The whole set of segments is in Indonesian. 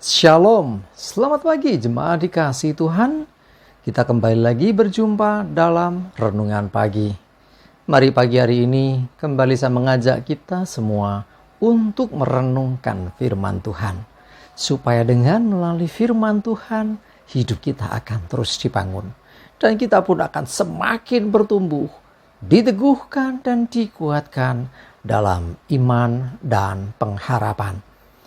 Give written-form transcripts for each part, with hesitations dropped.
Shalom, selamat pagi jemaat dikasih Tuhan. Kita kembali lagi berjumpa dalam Renungan Pagi. Mari pagi hari ini kembali saya mengajak kita semua untuk merenungkan firman Tuhan. Supaya dengan melalui firman Tuhan, hidup kita akan terus dibangun. Dan kita pun akan semakin bertumbuh, diteguhkan dan dikuatkan dalam iman dan pengharapan.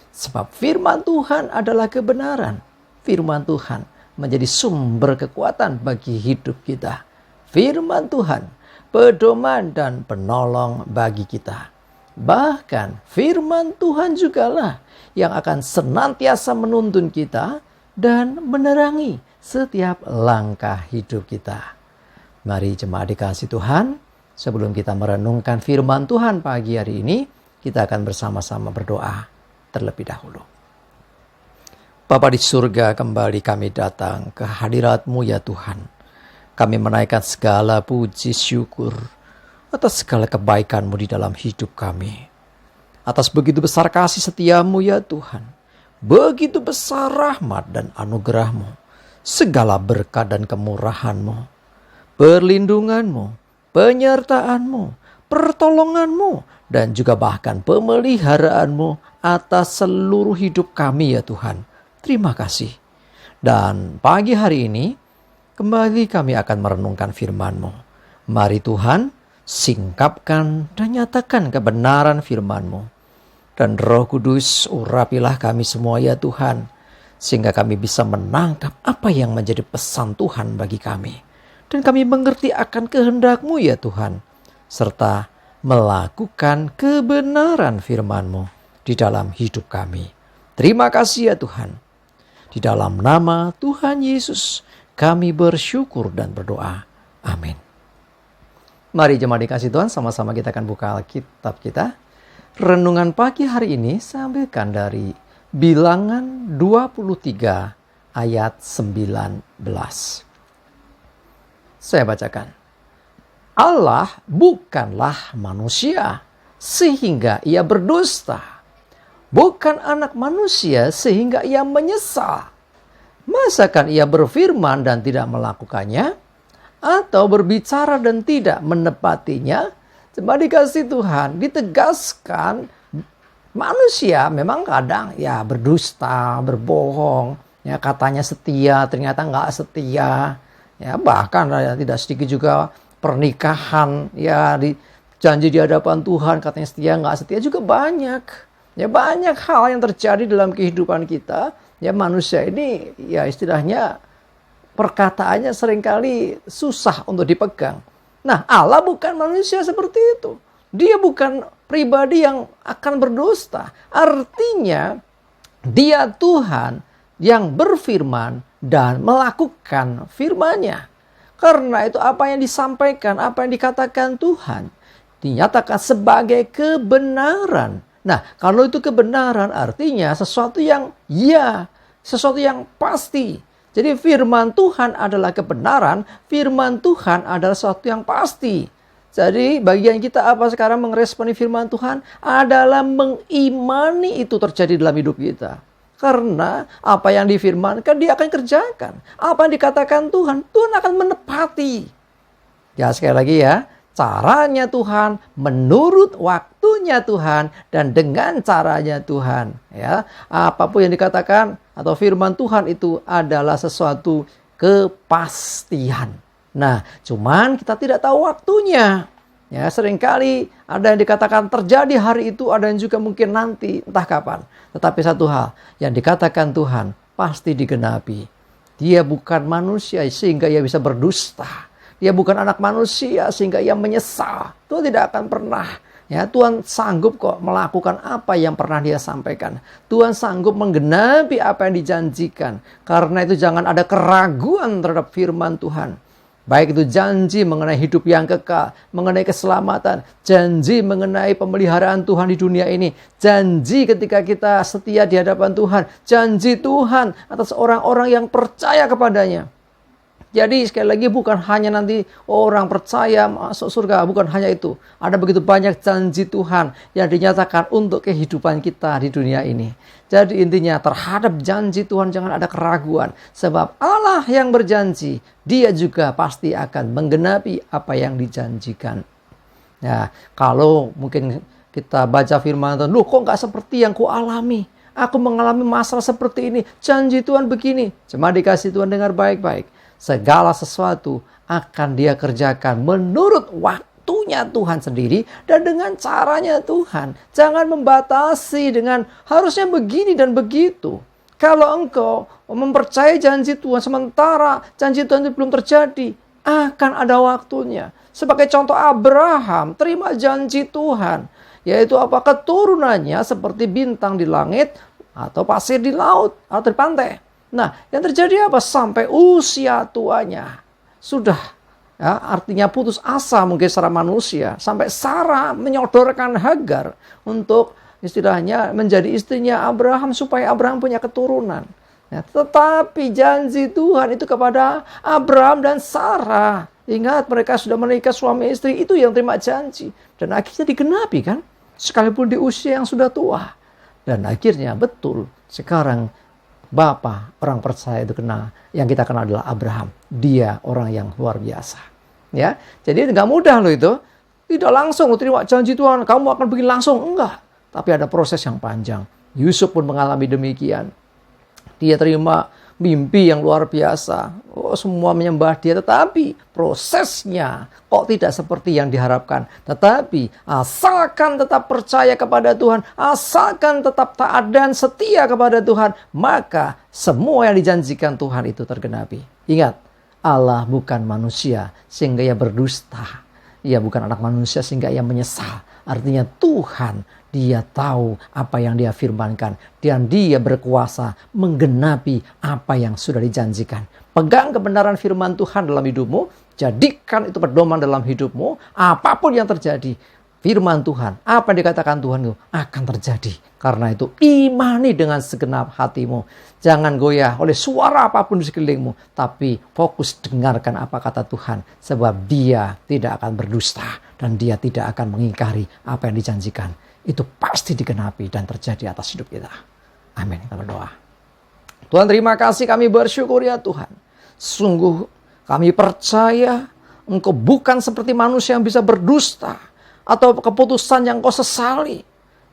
Sebab firman Tuhan adalah kebenaran. Firman Tuhan menjadi sumber kekuatan bagi hidup kita. Firman Tuhan, pedoman dan penolong bagi kita. Bahkan firman Tuhan jugalah yang akan senantiasa menuntun kita dan menerangi setiap langkah hidup kita. Mari jemaat dikasih Tuhan, sebelum kita merenungkan firman Tuhan pagi hari ini, kita akan bersama-sama berdoa terlebih dahulu. Bapa di surga, kembali kami datang ke hadirat-Mu ya Tuhan. Kami menaikkan segala puji syukur atas segala kebaikan-Mu di dalam hidup kami. Atas begitu besar kasih setia-Mu ya Tuhan. Begitu besar rahmat dan anugerah-Mu. Segala berkat dan kemurahan-Mu. Perlindungan-Mu, penyertaan-Mu, pertolongan-Mu, dan juga bahkan pemeliharaan-Mu atas seluruh hidup kami ya Tuhan. Terima kasih. Dan pagi hari ini, kembali kami akan merenungkan firman-Mu. Mari Tuhan, singkapkan dan nyatakan kebenaran firman-Mu. Dan Roh Kudus, urapilah kami semua ya Tuhan, sehingga kami bisa menangkap apa yang menjadi pesan Tuhan bagi kami. Dan kami mengerti akan kehendak-Mu ya Tuhan, serta melakukan kebenaran firman-Mu di dalam hidup kami. Terima kasih ya Tuhan. Di dalam nama Tuhan Yesus kami bersyukur dan berdoa. Amin. Mari jemaat dikasih Tuhan, sama-sama kita akan buka Alkitab kita. Renungan pagi hari ini saya ambilkan dari Bilangan 23 ayat 19. Saya bacakan. Allah bukanlah manusia sehingga ia berdusta. Bukan anak manusia sehingga ia menyesal. Masakan ia berfirman dan tidak melakukannya? Atau berbicara dan tidak menepatinya? Cuma dikasih Tuhan, ditegaskan manusia memang kadang ya berdusta, berbohong. Ya katanya setia, ternyata nggak setia. Ya bahkan ya, tidak sedikit juga pernikahan ya janji di hadapan Tuhan katanya setia, nggak setia juga banyak. Ya banyak hal yang terjadi dalam kehidupan kita. Ya manusia ini ya istilahnya perkataannya seringkali susah untuk dipegang. Nah Allah bukan manusia seperti itu. Dia bukan pribadi yang akan berdusta. Artinya dia Tuhan yang berfirman dan melakukan firman-Nya. Karena itu apa yang disampaikan, apa yang dikatakan Tuhan dinyatakan sebagai kebenaran. Nah, kalau itu kebenaran artinya sesuatu yang ya, sesuatu yang pasti. Jadi firman Tuhan adalah kebenaran, firman Tuhan adalah sesuatu yang pasti. Jadi bagian kita apa sekarang meresponi firman Tuhan adalah mengimani itu terjadi dalam hidup kita. Karena apa yang difirmankan dia akan kerjakan. Apa yang dikatakan Tuhan, Tuhan akan menepati. Ya sekali lagi ya. Caranya Tuhan, menurut waktunya Tuhan, dan dengan caranya Tuhan. Ya, apapun yang dikatakan atau firman Tuhan itu adalah sesuatu kepastian. Nah, cuman kita tidak tahu waktunya. Ya, seringkali ada yang dikatakan terjadi hari itu, ada yang juga mungkin nanti, entah kapan. Tetapi satu hal, yang dikatakan Tuhan pasti digenapi. Dia bukan manusia sehingga ia bisa berdusta. Dia bukan anak manusia sehingga ia menyesal. Tuhan tidak akan pernah. Ya, Tuhan sanggup kok melakukan apa yang pernah dia sampaikan. Tuhan sanggup menggenapi apa yang dijanjikan. Karena itu jangan ada keraguan terhadap firman Tuhan. Baik itu janji mengenai hidup yang kekal, mengenai keselamatan, janji mengenai pemeliharaan Tuhan di dunia ini, janji ketika kita setia di hadapan Tuhan, janji Tuhan atas orang-orang yang percaya kepadanya. Jadi sekali lagi bukan hanya nanti orang percaya masuk surga, bukan hanya itu. Ada begitu banyak janji Tuhan yang dinyatakan untuk kehidupan kita di dunia ini. Jadi intinya terhadap janji Tuhan jangan ada keraguan. Sebab Allah yang berjanji, Dia juga pasti akan menggenapi apa yang dijanjikan. Ya, kalau mungkin kita baca firman Tuhan, loh kok nggak seperti yang ku alami? Aku mengalami masalah seperti ini, janji Tuhan begini. Cuma dikasih Tuhan dengar baik-baik. Segala sesuatu akan Dia kerjakan menurut waktunya Tuhan sendiri dan dengan caranya Tuhan. Jangan membatasi dengan harusnya begini dan begitu. Kalau engkau mempercayai janji Tuhan sementara janji Tuhan itu belum terjadi, akan ada waktunya. Sebagai contoh Abraham terima janji Tuhan, yaitu apa? Keturunannya seperti bintang di langit atau pasir di laut atau di pantai. Nah, yang terjadi apa? Sampai usia tuanya sudah, ya, artinya putus asa mungkin secara manusia. Sampai Sarah menyodorkan Hagar untuk istilahnya menjadi istrinya Abraham supaya Abraham punya keturunan. Ya, tetapi janji Tuhan itu kepada Abraham dan Sarah. Ingat, mereka sudah menikah suami istri, itu yang terima janji. Dan akhirnya digenapi kan? Sekalipun di usia yang sudah tua. Dan akhirnya betul, sekarang Bapa orang percaya itu kenal, yang kita kenal adalah Abraham. Dia orang yang luar biasa. Ya, jadi nggak mudah loh itu. Tidak langsung terima janji Tuhan, kamu akan begini langsung. Enggak. Tapi ada proses yang panjang. Yusuf pun mengalami demikian. Dia terima mimpi yang luar biasa. Oh, semua menyembah Dia, tetapi prosesnya kok tidak seperti yang diharapkan. Tetapi asalkan tetap percaya kepada Tuhan, asalkan tetap taat dan setia kepada Tuhan, maka semua yang dijanjikan Tuhan itu tergenapi. Ingat, Allah bukan manusia sehingga Ia berdusta. Ia bukan anak manusia sehingga Ia menyesal. Artinya Tuhan, Dia tahu apa yang Dia firmankan. Dan Dia berkuasa menggenapi apa yang sudah dijanjikan. Pegang kebenaran firman Tuhan dalam hidupmu. Jadikan itu pedoman dalam hidupmu. Apapun yang terjadi, firman Tuhan, apa yang dikatakan Tuhan itu akan terjadi. Karena itu imani dengan segenap hatimu. Jangan goyah oleh suara apapun di sekelilingmu. Tapi fokus dengarkan apa kata Tuhan. Sebab Dia tidak akan berdusta. Dan Dia tidak akan mengingkari apa yang dijanjikan. Itu pasti digenapi dan terjadi atas hidup kita. Amin. Kita berdoa. Tuhan, terima kasih, kami bersyukur ya Tuhan. Sungguh kami percaya Engkau bukan seperti manusia yang bisa berdusta. Atau keputusan yang Kau sesali.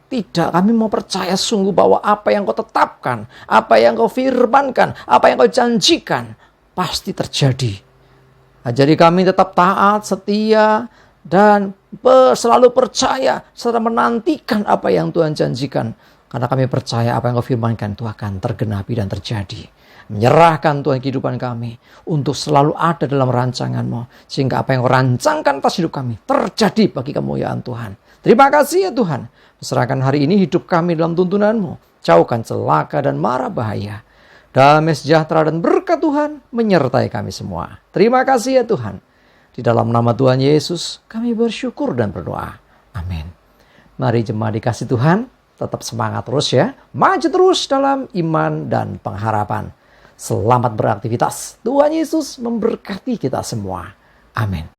Tidak, kami mau percaya sungguh bahwa apa yang Kau tetapkan, apa yang Kau firmankan, apa yang Kau janjikan, pasti terjadi. Jadi kami tetap taat, setia, dan selalu percaya serta menantikan apa yang Tuhan janjikan. Karena kami percaya apa yang Kau firmankan itu akan tergenapi dan terjadi. Menyerahkan Tuhan kehidupan kami untuk selalu ada dalam rancangan-Mu. Sehingga apa yang Kau rancangkan atas hidup kami terjadi bagi kemuliaan Tuhan. Terima kasih ya Tuhan. Serahkan hari ini hidup kami dalam tuntunan-Mu. Jauhkan celaka dan mara bahaya. Damai sejahtera dan berkat Tuhan menyertai kami semua. Terima kasih ya Tuhan. Di dalam nama Tuhan Yesus kami bersyukur dan berdoa. Amin. Mari jemaat dikasih Tuhan, tetap semangat terus ya. Maju terus dalam iman dan pengharapan. Selamat beraktivitas. Tuhan Yesus memberkati kita semua. Amin.